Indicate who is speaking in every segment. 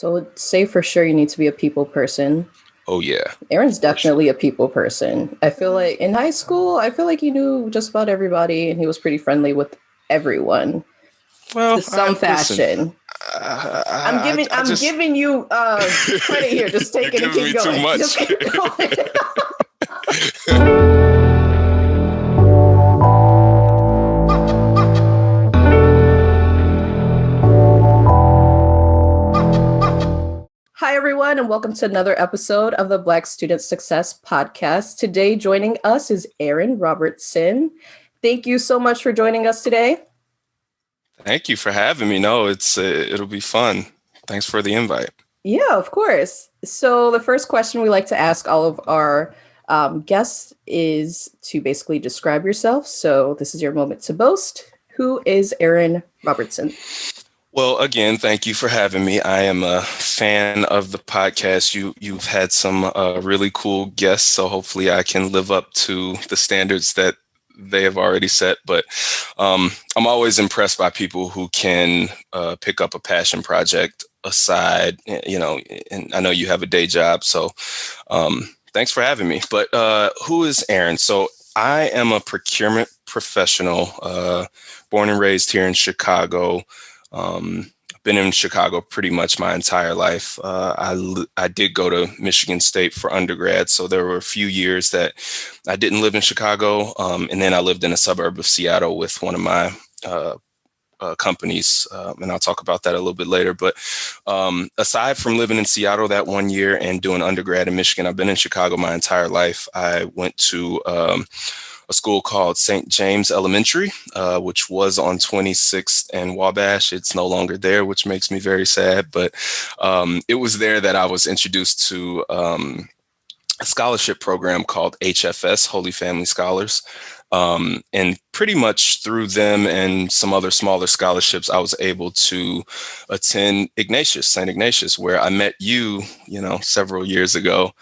Speaker 1: So say for sure you need to be a people person.
Speaker 2: Oh yeah,
Speaker 1: Aaron's
Speaker 2: for sure.
Speaker 1: definitely a people person. I feel like in high school, I feel like he knew just about everybody and he was pretty friendly with everyone to
Speaker 2: Well,
Speaker 1: some
Speaker 2: listen.
Speaker 1: fashion.
Speaker 2: I
Speaker 1: I'm
Speaker 2: just
Speaker 1: giving you credit here. Just
Speaker 2: you're
Speaker 1: take it and
Speaker 2: giving
Speaker 1: keep
Speaker 2: me too
Speaker 1: going. Just
Speaker 2: much.
Speaker 1: keep going. Hi, everyone, and welcome to another episode of the Black Student Success Podcast. Today, joining us is Aaron Robertson. Thank you so much for joining us today.
Speaker 2: Thank you for having me. No, it'll be fun. Thanks for the invite.
Speaker 1: Yeah, of course. So, the first question we like to ask all of our guests is to basically describe yourself. So, this is your moment to boast. Who is Aaron Robertson?
Speaker 2: Well, again, thank you for having me. I am a fan of the podcast. You've had some really cool guests, so hopefully I can live up to the standards that they have already set. But I'm always impressed by people who can pick up a passion project aside, and I know you have a day job, so thanks for having me. But who is Aaron? So I am a procurement professional, born and raised here in Chicago. Been in Chicago pretty much my entire life. I did go to Michigan State for undergrad, so there were a few years that I didn't live in Chicago, and then I lived in a suburb of Seattle with one of my companies, and I'll talk about that a little bit later. But aside from living in Seattle that one year and doing undergrad in Michigan, I've been in Chicago my entire life. I went to a school called St. James Elementary, which was on 26th and Wabash. It's no longer there, which makes me very sad. But it was there that I was introduced to a scholarship program called HFS, Holy Family Scholars. And pretty much through them and some other smaller scholarships, I was able to attend St. Ignatius, where I met you, several years ago.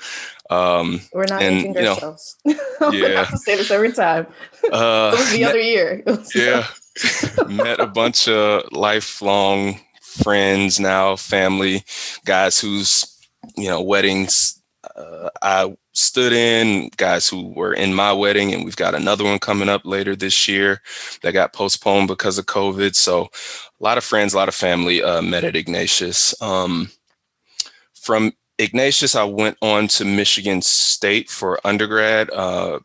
Speaker 1: We're not
Speaker 2: And,
Speaker 1: aging ourselves. We
Speaker 2: yeah,
Speaker 1: have to say this every time. It was the
Speaker 2: met,
Speaker 1: other year.
Speaker 2: yeah, met a bunch of lifelong friends, now family, guys whose, weddings I stood in, guys who were in my wedding, and we've got another one coming up later this year that got postponed because of COVID. So a lot of friends, a lot of family met at Ignatius. From Ignatius, I went on to Michigan State for undergrad,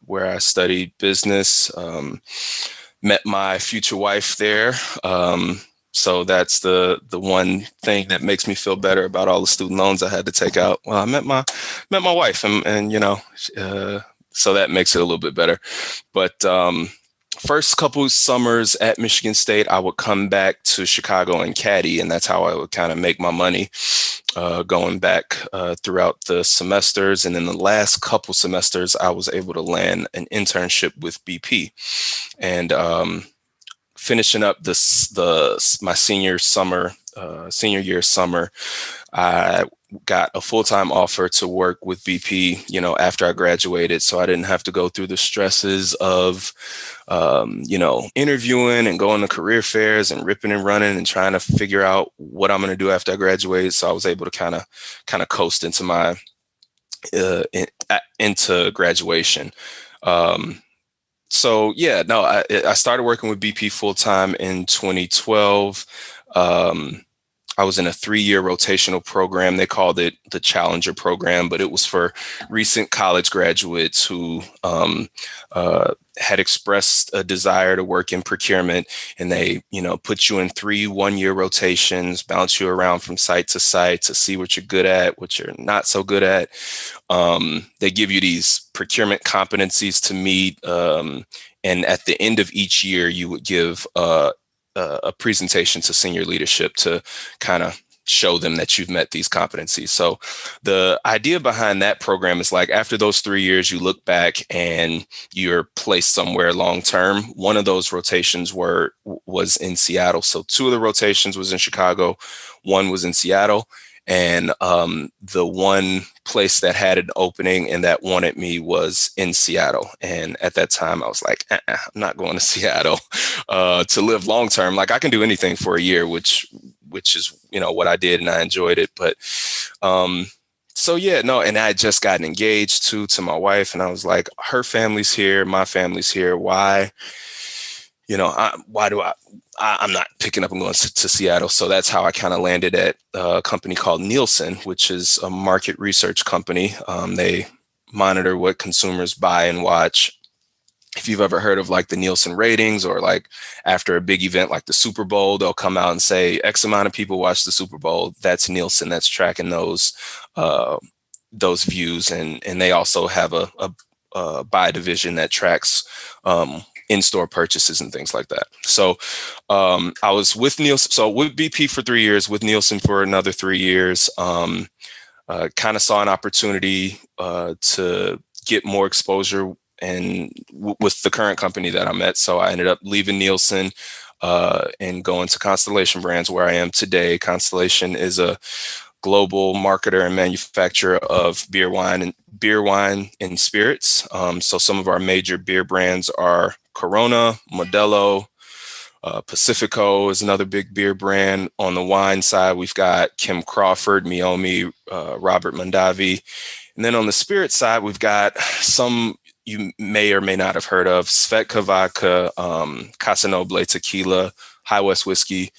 Speaker 2: where I studied business. Met my future wife there. So that's the one thing that makes me feel better about all the student loans I had to take out. Well, I met my wife, and so that makes it a little bit better. But first couple summers at Michigan State, I would come back to Chicago and caddy, and that's how I would kind of make my money. Going back throughout the semesters. And then the last couple semesters, I was able to land an internship with BP. And finishing up my senior year summer, I got a full-time offer to work with BP, after I graduated. So I didn't have to go through the stresses of, interviewing and going to career fairs and ripping and running and trying to figure out what I'm going to do after I graduated. So I was able to kind of coast into into graduation. So yeah, no, I started working with BP full time in 2012. I was in a 3-year rotational program. They called it the Challenger program, but it was for recent college graduates who had expressed a desire to work in procurement, and they, put you in 3 1-year rotations, bounce you around from site to site to see what you're good at, what you're not so good at. They give you these procurement competencies to meet, and at the end of each year, you would give a presentation to senior leadership to kind of show them that you've met these competencies. So the idea behind that program is like after those 3 years, you look back and you're placed somewhere long term. One of those rotations was in Seattle. So 2 of the rotations was in Chicago, 1 was in Seattle. And the one place that had an opening and that wanted me was in Seattle. And at that time, I was like, I'm not going to Seattle to live long term. Like I can do anything for a year, which which is, what I did, and I enjoyed it. But so yeah, no, and I had just gotten engaged to my wife, and I was like, her family's here, my family's here. Why? Why do I'm not picking up and going to Seattle. So that's how I kind of landed at a company called Nielsen, which is a market research company. They monitor what consumers buy and watch. If you've ever heard of like the Nielsen ratings, or like after a big event like the Super Bowl, they'll come out and say X amount of people watch the Super Bowl. That's Nielsen. That's tracking those views. And they also have a buy division that tracks in-store purchases and things like that. So I was with Nielsen, so with BP for 3 years, with Nielsen for another 3 years. Kind of saw an opportunity to get more exposure and with the current company that I'm at. So I ended up leaving Nielsen and going to Constellation Brands, where I am today. Constellation is a global marketer and manufacturer of beer, wine, and spirits. So some of our major beer brands are Corona, Modelo, Pacifico is another big beer brand. On the wine side, we've got Kim Crawford, Meiomi, Robert Mondavi. And then on the spirit side, we've got some you may or may not have heard of: Svetka Vodka, Casa Noble Tequila, High West Whiskey.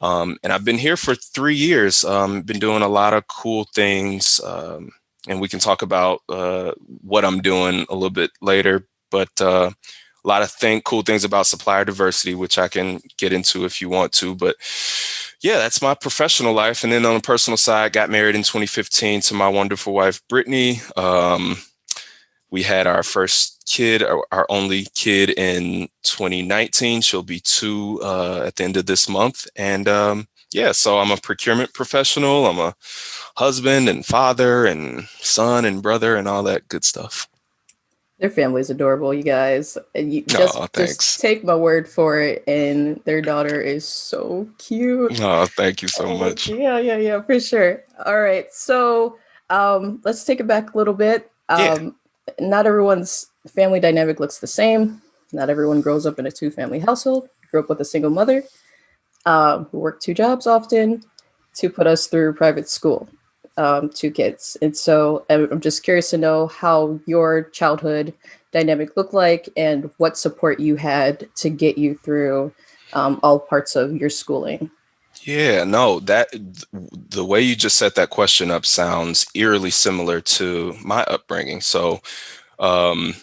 Speaker 2: And I've been here for 3 years, been doing a lot of cool things. And we can talk about what I'm doing a little bit later, but a lot of cool things about supplier diversity, which I can get into if you want to. But yeah, that's my professional life. And then on the personal side, got married in 2015 to my wonderful wife, Brittany. We had our first kid, our only kid, in 2019. She'll be 2 at the end of this month. And yeah, so I'm a procurement professional. I'm a husband and father and son and brother and all that good stuff.
Speaker 1: Their family's adorable, you guys. And you just take my word for it. And their daughter is so cute.
Speaker 2: Oh, thank you so much.
Speaker 1: Yeah, for sure. All right. So let's take it back a little bit. Not everyone's family dynamic looks the same. Not everyone grows up in a 2-family household. I grew up with a single mother who worked 2 jobs often to put us through private school, 2 kids. And so I'm just curious to know how your childhood dynamic looked like and what support you had to get you through all parts of your schooling.
Speaker 2: Yeah, no, the way you just set that question up sounds eerily similar to my upbringing. So I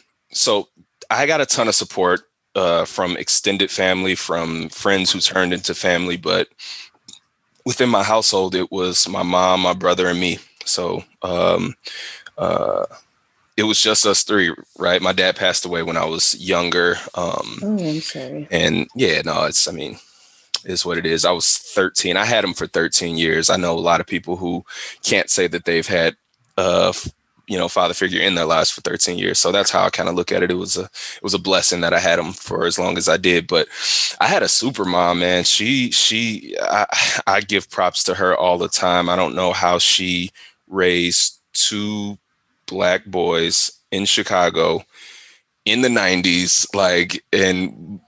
Speaker 2: got a ton of support from extended family, from friends who turned into family, but within my household, it was my mom, my brother, and me. So it was just us 3, right? My dad passed away when I was younger.
Speaker 1: I'm sorry.
Speaker 2: And yeah, no, is what it is. I was 13. I had him for 13 years. I know a lot of people who can't say that they've had father figure in their lives for 13 years. So that's how I kind of look at it. It was a blessing that I had him for as long as I did. But I had a super mom, man. I give props to her all the time. I don't know how she raised 2 Black boys in Chicago in the 90s, and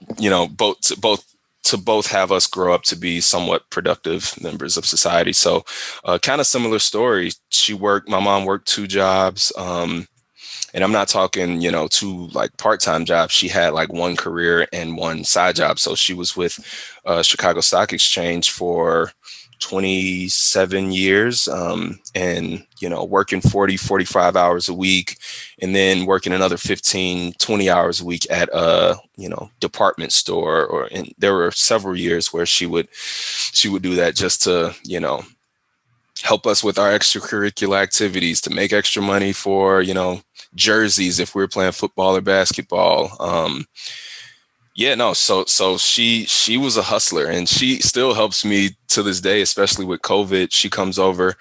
Speaker 2: both have us grow up to be somewhat productive members of society. So kind of similar story. My mom worked 2 jobs. And I'm not talking, 2 part-time jobs. She had 1 career and 1 side job. So she was with Chicago Stock Exchange for 27 years and, working 40, 45 hours a week, and then working another 15, 20 hours a week at a, department store. And there were several years where she would do that just to, help us with our extracurricular activities, to make extra money for, jerseys if we were playing football or basketball. So she was a hustler, and she still helps me to this day, especially with COVID. She comes over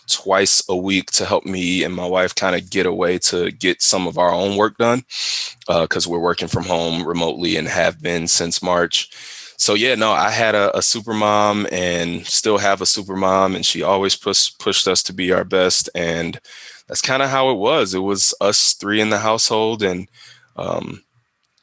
Speaker 2: twice a week to help me and my wife kind of get away to get some of our own work done because we're working from home remotely and have been since March. So I had a super mom and still have a super mom, and she always pushed us to be our best. And that's kind of how it was. It was us 3 in the household, and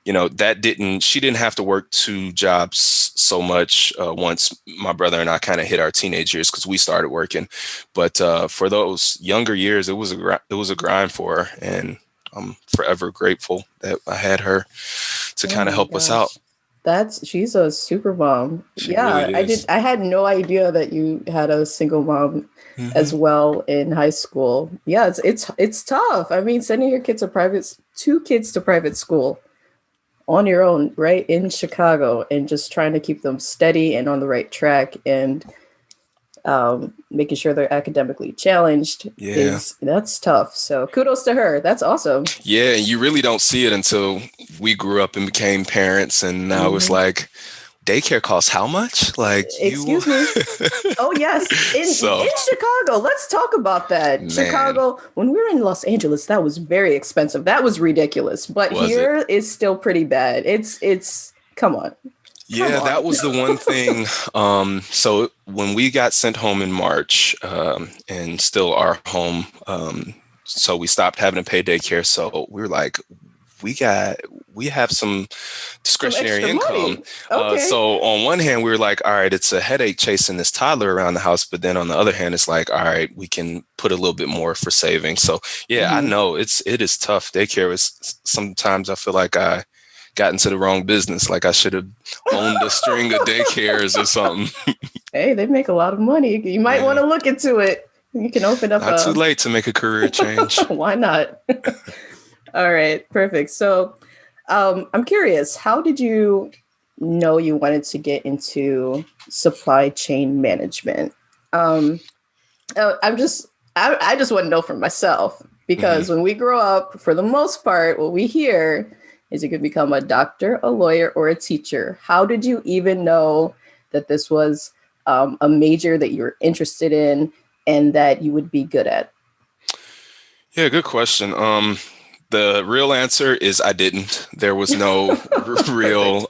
Speaker 2: she didn't have to work two jobs so much once my brother and I kind of hit our teenage years because we started working. But for those younger years, it was a grind for her, and I'm forever grateful that I had her to
Speaker 1: Oh
Speaker 2: kind of
Speaker 1: my
Speaker 2: help us out.
Speaker 1: gosh. She's a super mom.
Speaker 2: She
Speaker 1: Yeah,
Speaker 2: really is.
Speaker 1: I had no idea that you had a single mom as
Speaker 2: Hmm.
Speaker 1: well in high school. Yeah, it's tough. I mean, sending your kids to two kids to private school on your own, right, in Chicago, and just trying to keep them steady and on the right track, and making sure they're academically challenged
Speaker 2: Yeah.
Speaker 1: that's tough. So kudos to her. That's awesome.
Speaker 2: Yeah, and you really don't see it until we grew up and became parents, and now it's
Speaker 1: Hmm.
Speaker 2: like daycare costs how much? Like you.
Speaker 1: Excuse me. Oh yes,
Speaker 2: So,
Speaker 1: in Chicago. Let's talk about that.
Speaker 2: man,
Speaker 1: Chicago. When we were in Los Angeles, that was very expensive. That was ridiculous. But
Speaker 2: was it?
Speaker 1: here is still pretty bad. It's come on, come
Speaker 2: Yeah,
Speaker 1: on.
Speaker 2: that was the one thing. So when we got sent home in March, and still are home, so we stopped having to pay daycare. So we were like, we got we have some
Speaker 1: Some
Speaker 2: discretionary
Speaker 1: extra
Speaker 2: income.
Speaker 1: money. Okay.
Speaker 2: So on one hand, we were like, all right, it's a headache chasing this toddler around the house. But then on the other hand, it's like, all right, we can put a little bit more for saving. So yeah, I
Speaker 1: Hmm.
Speaker 2: know it is tough. Daycare is sometimes I feel like I got into the wrong business. Like I should have owned a string of daycares or something.
Speaker 1: Hey, they make a lot of money. You might want
Speaker 2: Yeah,
Speaker 1: to look into it. You can open up
Speaker 2: not too
Speaker 1: a.
Speaker 2: late to make a career change.
Speaker 1: Why not? All right, perfect. So, I'm curious, how did you know you wanted to get into supply chain management? Um, I'm just, I just want to know for myself
Speaker 2: Hmm.
Speaker 1: because when we grow up, for the most part, what we hear is you could become a doctor, a lawyer, or a teacher. How did you even know that this was a major that you were interested in and that you would be good at?
Speaker 2: Yeah, good question. The real answer is I didn't. There was no
Speaker 1: Perfect.
Speaker 2: real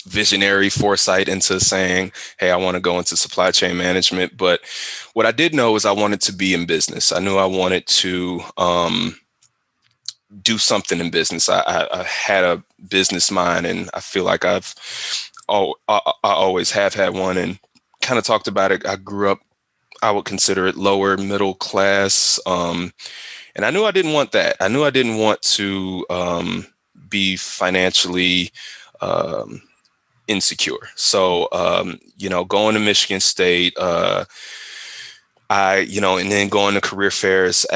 Speaker 2: visionary foresight into saying, hey, I want to go into supply chain management. But what I did know is I wanted to be in business. I knew I wanted to do something in business. I had a business mind, and I feel like I always have had one, and kind of talked about it. I grew up, I would consider it lower middle class. And I knew I didn't want that. I knew I didn't want to be financially um, insecure. So, going to Michigan State, and then going to career fairs,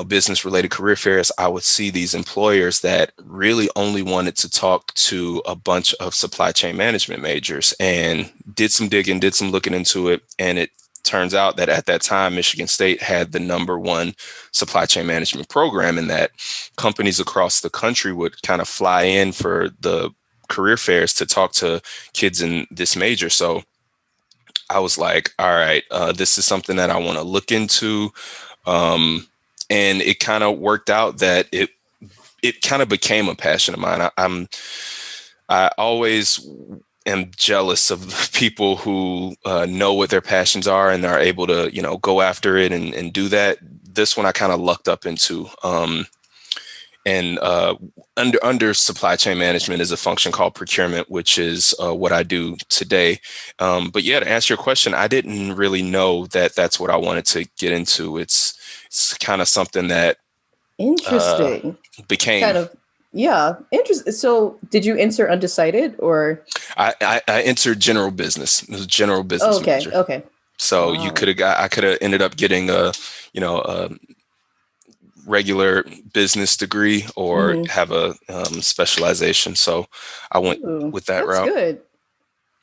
Speaker 2: business related career fairs, I would see these employers that really only wanted to talk to a bunch of supply chain management majors, and did some digging, did some looking into it. And it turns out that at that time, Michigan State had the number one supply chain management program, and that companies across the country would kind of fly in for the career fairs to talk to kids in this major. So I was like, all right, this is something that I want to look into. And it kind of worked out that it kind of became a passion of mine. I always am jealous of the people who know what their passions are and are able to, go after it and do that. This one I kind of lucked up into. And under supply chain management is a function called procurement, which is what I do today. But yeah, to answer your question, I didn't really know that that's what I wanted to get into. It's kind of something that uh,
Speaker 1: Interesting.
Speaker 2: became.
Speaker 1: Kind of, yeah, interesting. So, did you enter undecided or?
Speaker 2: I entered general business. It was a general
Speaker 1: Oh,
Speaker 2: business
Speaker 1: okay,
Speaker 2: major.
Speaker 1: okay.
Speaker 2: So
Speaker 1: Wow.
Speaker 2: I could have ended up getting a regular business degree or
Speaker 1: Mm-hmm.
Speaker 2: have a specialization. So I went
Speaker 1: Ooh,
Speaker 2: with that
Speaker 1: that's
Speaker 2: route.
Speaker 1: good.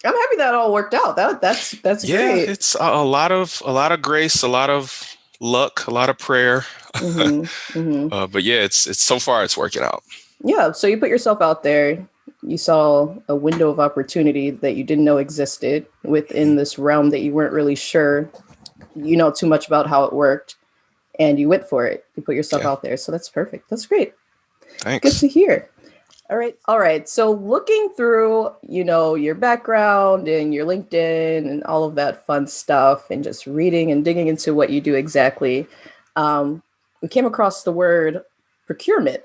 Speaker 1: I'm happy that all worked out. That's
Speaker 2: Yeah,
Speaker 1: great.
Speaker 2: it's a lot of grace, a lot of luck, a lot of prayer.
Speaker 1: Mm-hmm. Mm-hmm.
Speaker 2: But yeah, it's so far it's working out.
Speaker 1: Yeah. So you put yourself out there. You saw a window of opportunity that you didn't know existed within this realm that you weren't really sure, too much about how it worked, and you went for it. You put yourself
Speaker 2: Yeah,
Speaker 1: out there. So that's perfect. That's great. Good
Speaker 2: thanks.
Speaker 1: to hear. All right. All right. So looking through, your background and your LinkedIn and all of that fun stuff and just reading and digging into what you do exactly, we came across the word procurement.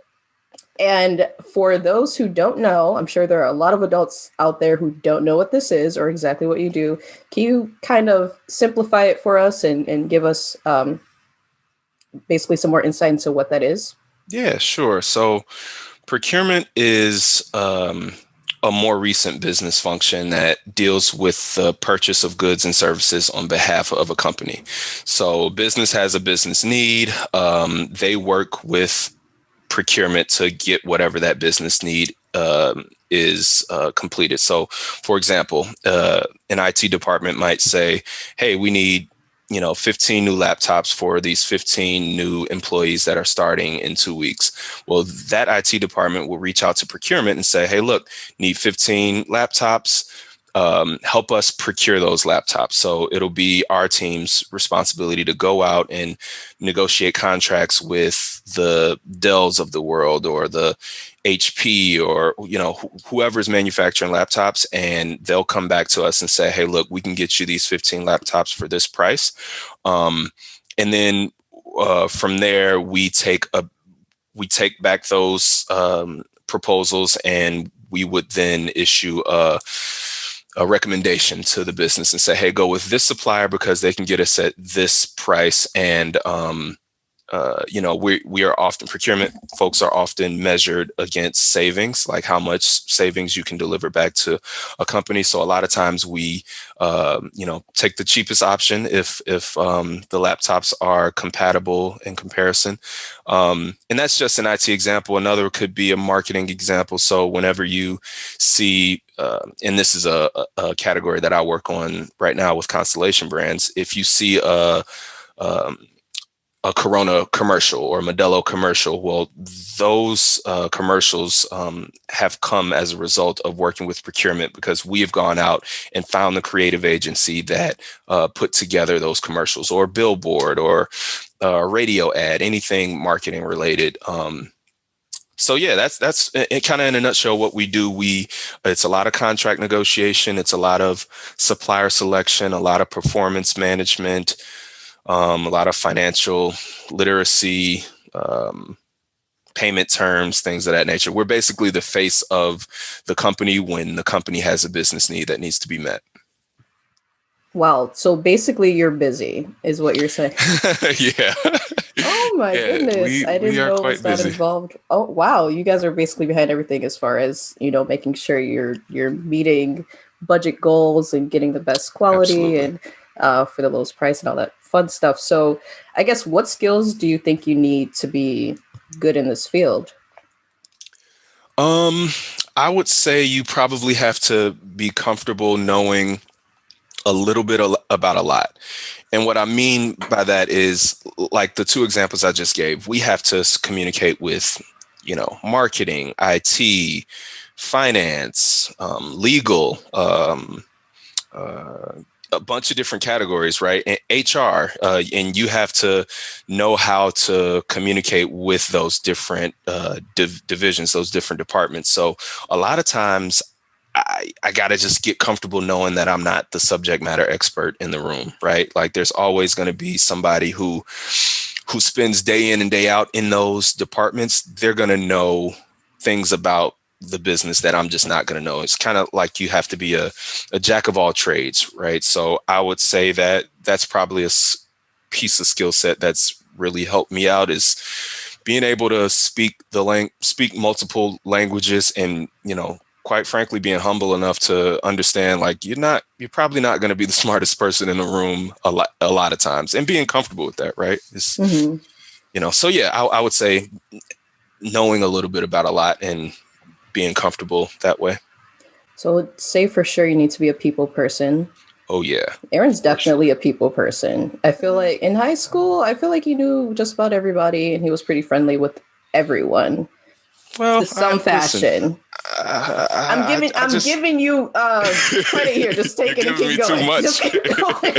Speaker 1: And for those who don't know, I'm sure there are a lot of adults out there who don't know what this is or exactly what you do. Can you kind of simplify it for us and give us basically some more insight into what that is?
Speaker 2: Yeah, sure. So procurement is a more recent business function that deals with the purchase of goods and services on behalf of a company. So business has a business need. They work with procurement to get whatever that business need is completed. So, for example, an IT department might say, "Hey, we need 15 new laptops for these 15 new employees that are starting in 2 weeks." Well, that IT department will reach out to procurement and say, "Hey, look, need 15 laptops. Help us procure those laptops." So it'll be our team's responsibility to go out and negotiate contracts with the Dells of the world or the HP or whoever's manufacturing laptops, and they'll come back to us and say, "Hey, look, we can get you these 15 laptops for this price." And then from there, we take back those proposals, and we would then issue a recommendation to the business and say, "Hey, go with this supplier because they can get us at this price." And we are often, procurement folks are often measured against savings, like how much savings you can deliver back to a company. So a lot of times we take the cheapest option if the laptops are compatible in comparison. And that's just an IT example. Another could be a marketing example. So whenever you see, and this is a category that I work on right now with Constellation Brands, if you see a Corona commercial or a Modelo commercial, well, those commercials have come as a result of working with procurement, because we have gone out and found the creative agency that put together those commercials, or billboard, or radio ad, anything marketing related. So yeah, that's it, kind of in a nutshell what we do. It's a lot of contract negotiation, it's a lot of supplier selection, a lot of performance management, a lot of financial literacy, payment terms, things of that nature. We're basically the face of the company when the company has a business need that needs to be met.
Speaker 1: Wow. So basically, you're busy, is what you're saying.
Speaker 2: Yeah.
Speaker 1: Oh my
Speaker 2: Yeah,
Speaker 1: goodness. I
Speaker 2: we
Speaker 1: didn't
Speaker 2: are
Speaker 1: know it was
Speaker 2: quite
Speaker 1: that
Speaker 2: busy.
Speaker 1: involved. Oh wow. You guys are basically behind everything as far as, making sure you're meeting budget goals and getting the best quality
Speaker 2: Absolutely.
Speaker 1: and for the lowest price and all that fun stuff. So I guess what skills do you think you need to be good in this field?
Speaker 2: Um, I would say you probably have to be comfortable knowing a little bit about a lot. And what I mean by that is, like the two examples I just gave, we have to communicate with, marketing, IT, finance, legal, uh, a bunch of different categories, right? And HR, and you have to know how to communicate with those different divisions, those different departments. So a lot of times I got to just get comfortable knowing that I'm not the subject matter expert in the room, right? Like there's always going to be somebody who spends day in and day out in those departments. They're going to know things about the business that I'm just not going to know. It's kind of like you have to be a jack of all trades, right? So I would say that that's probably piece of skill set that's really helped me out, is being able to speak multiple languages, and quite frankly, being humble enough to understand, like, you're probably not going to be the smartest person in the room a lot of times, and being comfortable with that, right?
Speaker 1: Hmm.
Speaker 2: So yeah, I would say knowing a little bit about a lot and being comfortable that way.
Speaker 1: So say for sure you need to be a people person.
Speaker 2: Oh yeah,
Speaker 1: Aaron's
Speaker 2: for sure.
Speaker 1: definitely a people person. I feel like in high school, I feel like he knew just about everybody and he was pretty friendly with everyone
Speaker 2: Well,
Speaker 1: to some
Speaker 2: listen.
Speaker 1: fashion.
Speaker 2: I
Speaker 1: I'm
Speaker 2: just
Speaker 1: giving you credit here. Just
Speaker 2: you're
Speaker 1: take it and
Speaker 2: giving
Speaker 1: keep
Speaker 2: me too
Speaker 1: going. Just
Speaker 2: much.
Speaker 1: keep going.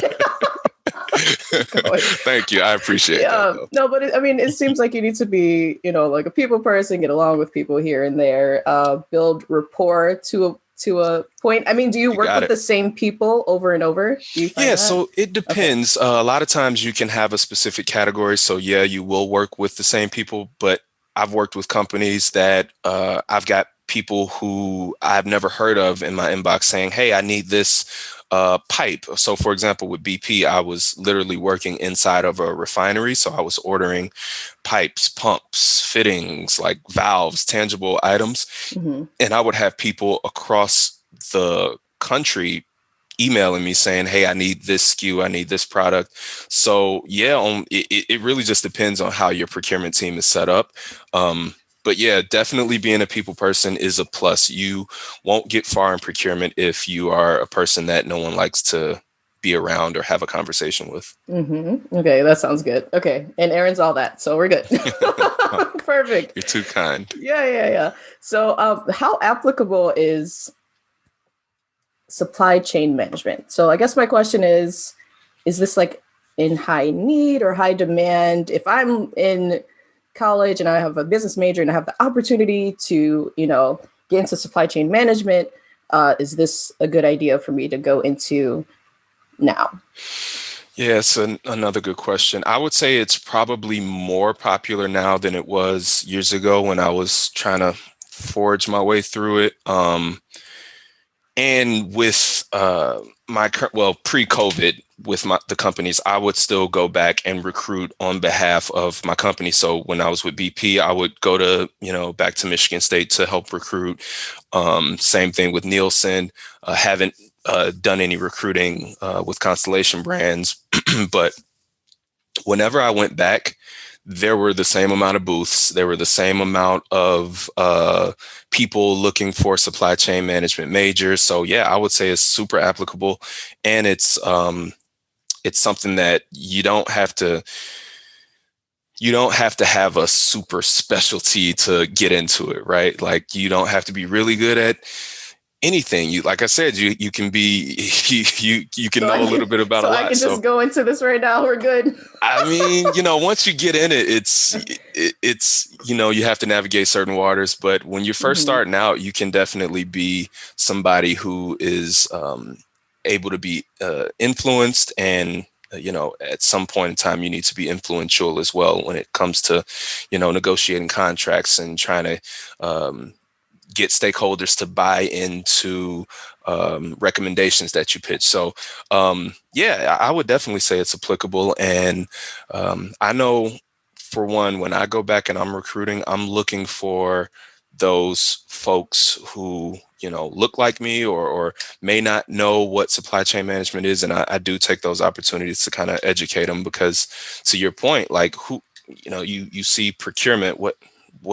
Speaker 1: Keep going.
Speaker 2: Thank you. I appreciate that,
Speaker 1: Yeah.
Speaker 2: though.
Speaker 1: No, but it seems like you need to be, like a people person, get along with people here and there, build rapport to a point. I mean, do you
Speaker 2: You
Speaker 1: work
Speaker 2: got
Speaker 1: with
Speaker 2: it.
Speaker 1: the same people over and over? Do you
Speaker 2: Yeah,
Speaker 1: find that?
Speaker 2: so it
Speaker 1: Okay.
Speaker 2: depends. A lot of times you can have a specific category. So yeah, you will work with the same people, but I've worked with companies that I've got people who I've never heard of in my inbox saying, hey, I need this pipe. So for example, with BP, I was literally working inside of a refinery. So I was ordering pipes, pumps, fittings, like valves, tangible items.
Speaker 1: Mm-hmm.
Speaker 2: And I would have people across the country emailing me saying, hey, I need this SKU, I need this product. So yeah, it really just depends on how your procurement team is set up. But yeah, definitely being a people person is a plus. You won't get far in procurement if you are a person that no one likes to be around or have a conversation with.
Speaker 1: Mm-hmm. Okay, that sounds good. Okay, and Aaron's all that, so we're good. Perfect.
Speaker 2: You're too kind.
Speaker 1: Yeah. So, how applicable is supply chain management? So, I guess my question is this like in high need or high demand? If I'm in college and I have a business major and I have the opportunity to, get into supply chain management, is this a good idea for me to go into now?
Speaker 2: Yeah, it's another good question. I would say it's probably more popular now than it was years ago when I was trying to forge my way through it. And with pre-COVID, with the companies, I would still go back and recruit on behalf of my company. So when I was with BP, I would go to, back to Michigan State to help recruit. Same thing with Nielsen. Haven't done any recruiting with Constellation Brands, but whenever I went back, there were the same amount of booths. There were the same amount of people looking for supply chain management majors. So yeah, I would say it's super applicable, and it's something that you don't have to have a super specialty to get into it, right? Like you don't have to be really good at anything. You, like I said, you can be you can
Speaker 1: So
Speaker 2: know a little bit about
Speaker 1: so
Speaker 2: a
Speaker 1: I
Speaker 2: lot.
Speaker 1: can just go into this right now. We're good.
Speaker 2: I mean, once you get in it, it's you have to navigate certain waters. But when you're first
Speaker 1: Mhm.
Speaker 2: starting out, you can definitely be somebody who is able to be influenced, and at some point in time, you need to be influential as well when it comes to negotiating contracts and trying to get stakeholders to buy into recommendations that you pitch. So yeah, I would definitely say it's applicable. And I know, for one, when I go back and I'm recruiting, I'm looking for those folks who look like me, or may not know what supply chain management is, and I do take those opportunities to kind of educate them, because to your point, like who you see procurement, what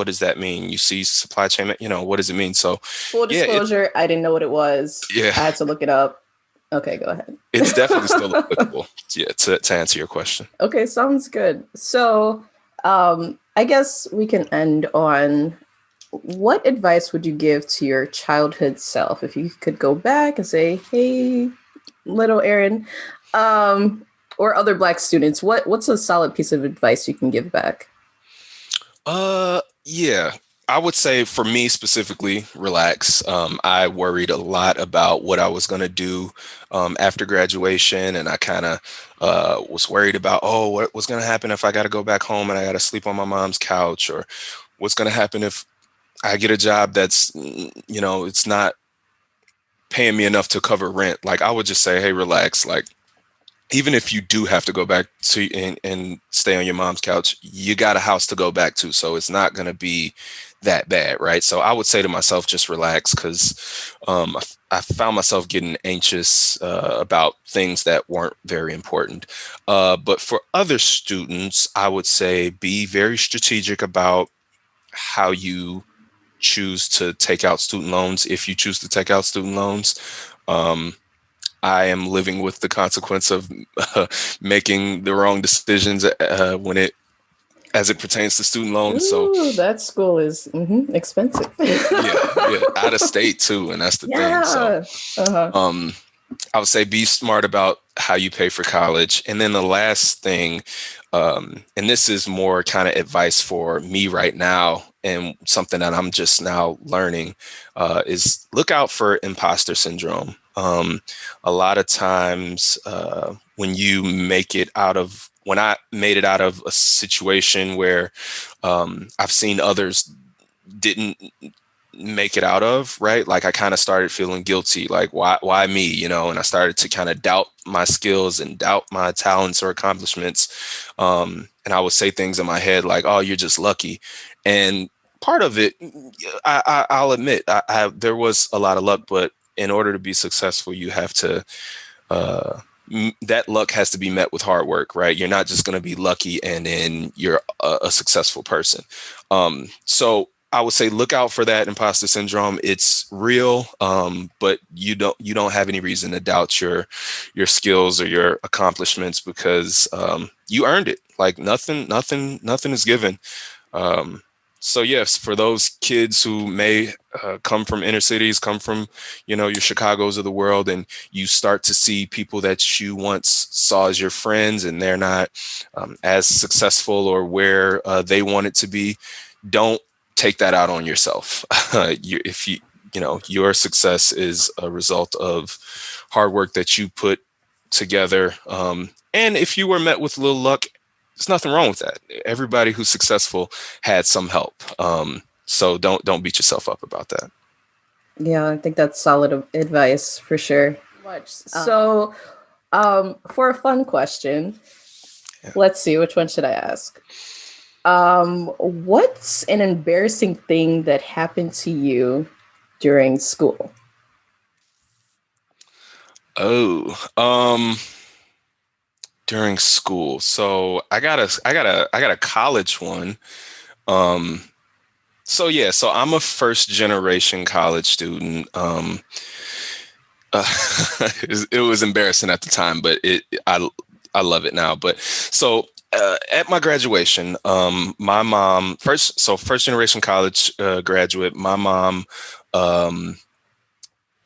Speaker 2: does that mean? You see supply chain, what does it mean? So
Speaker 1: Full
Speaker 2: yeah,
Speaker 1: disclosure, I didn't know what it was.
Speaker 2: yeah,
Speaker 1: I had to look it up. Okay, go ahead.
Speaker 2: it's definitely still applicable. Yeah, to answer your question.
Speaker 1: Okay, sounds good. So, I guess we can end on, what advice would you give to your childhood self if you could go back and say, "Hey, little Aaron," or other Black students? What's a solid piece of advice you can give back?
Speaker 2: Yeah, I would say for me specifically, relax. I worried a lot about what I was going to do after graduation, and I kind of was worried about, oh, what's going to happen if I got to go back home and I got to sleep on my mom's couch, or what's going to happen if I get a job that's, it's not paying me enough to cover rent. Like I would just say, hey, relax. Like even if you do have to go back to and stay on your mom's couch, you got a house to go back to. So it's not going to be that bad, right? So I would say to myself, just relax, because I found myself getting anxious about things that weren't very important. But for other students, I would say be very strategic about how you choose to take out student loans, if you choose to take out student loans. Um, I am living with the consequence of making the wrong decisions as it pertains to student loans. So
Speaker 1: Ooh, that school is expensive.
Speaker 2: yeah, out of state too, and that's the thing. So
Speaker 1: Yeah. Uh-huh.
Speaker 2: I would say be smart about how you pay for college. And then the last thing, and this is more kind of advice for me right now, and something that I'm just now learning, is look out for imposter syndrome. A lot of times when you make it out of when I made it out of a situation where I've seen others didn't make it out of, right? Like I kind of started feeling guilty, like why me, you know? And I started to kind of doubt my skills and doubt my talents or accomplishments. And I would say things in my head like, "Oh, you're just lucky." And part of it, I'll admit, there was a lot of luck, but in order to be successful, you have to uh, that luck has to be met with hard work, right? You're not just going to be lucky and then you're a successful person. So I would say look out for that imposter syndrome. It's real, but you don't have any reason to doubt your skills or your accomplishments because you earned it. Like nothing is given. Um, so yes, for those kids who may come from inner cities, come from, your Chicagos of the world, and you start to see people that you once saw as your friends and they're not as successful or where they want it to be, don't take that out on yourself. If your success is a result of hard work that you put together. And if you were met with a little luck, there's nothing wrong with that. Everybody who's successful had some help. So don't beat yourself up about that.
Speaker 1: Yeah, I think that's solid advice for sure. So, for a fun question, let's see, which one should I ask? What's an embarrassing thing that happened to you during school?
Speaker 2: Oh, during school. So I got a college one. So I'm a first generation college student. It was embarrassing at the time, but I love it now. But so at my graduation, my mom first generation college graduate. My mom,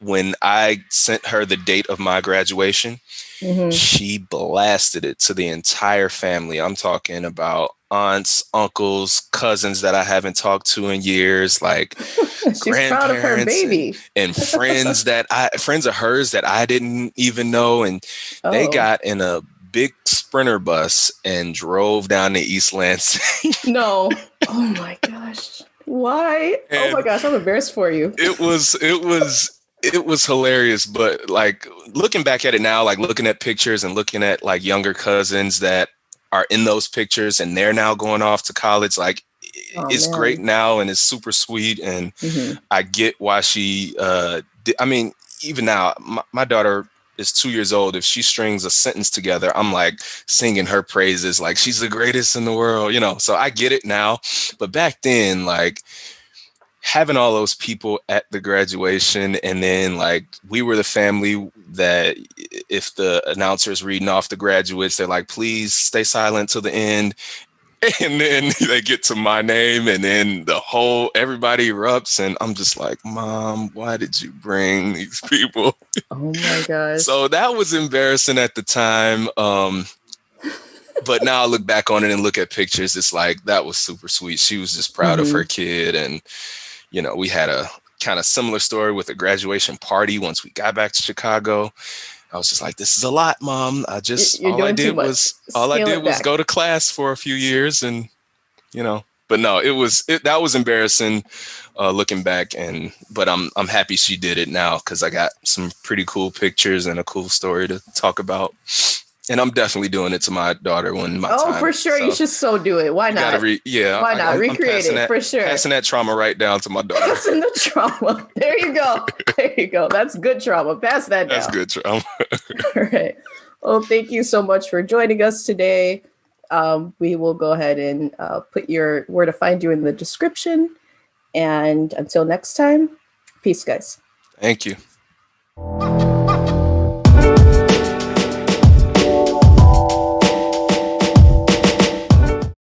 Speaker 2: when I sent her the date of my graduation, she blasted it to the entire family. I'm talking about aunts, uncles, cousins that I haven't talked to in years, like
Speaker 1: She's proud of her baby.
Speaker 2: and friends friends of hers that I didn't even know. And they got in a big Sprinter bus and drove down to East Lansing.
Speaker 1: No. Oh my gosh. Why? Oh my gosh, I'm embarrassed for you.
Speaker 2: It was hilarious, but like looking back at it now, like looking at pictures and looking at like younger cousins that are in those pictures and they're now going off to college, like it's great now and it's super sweet. And I get why she, I mean, even now, my daughter is 2 years old. If she strings a sentence together, I'm like singing her praises, like she's the greatest in the world, so I get it now. But back then, like, having all those people at the graduation, and then like we were the family that if the announcer's reading off the graduates, they're like, please stay silent till the end. And then they get to my name and then everybody erupts. And I'm just like, Mom, why did you bring these people?
Speaker 1: Oh my gosh.
Speaker 2: So that was embarrassing at the time. But now I look back on it and look at pictures. It's like, that was super sweet. She was just proud of her kid. And we had a kind of similar story with a graduation party once we got back to Chicago. I was just like, this is a lot, Mom. All I did was go to class for a few years and, but no, that was embarrassing looking back. But I'm happy she did it now because I got some pretty cool pictures and a cool story to talk about. And I'm definitely doing it to my daughter when my time.
Speaker 1: Oh, for sure. So you should so do it. Why not? Why not? Recreate it for sure.
Speaker 2: Passing that trauma right down to my daughter.
Speaker 1: Passing the trauma. There you go. There you go. That's good trauma. Pass that down.
Speaker 2: That's good trauma.
Speaker 1: All right. Well, thank you so much for joining us today. We will go ahead and put where to find you in the description. And until next time, peace, guys.
Speaker 2: Thank you.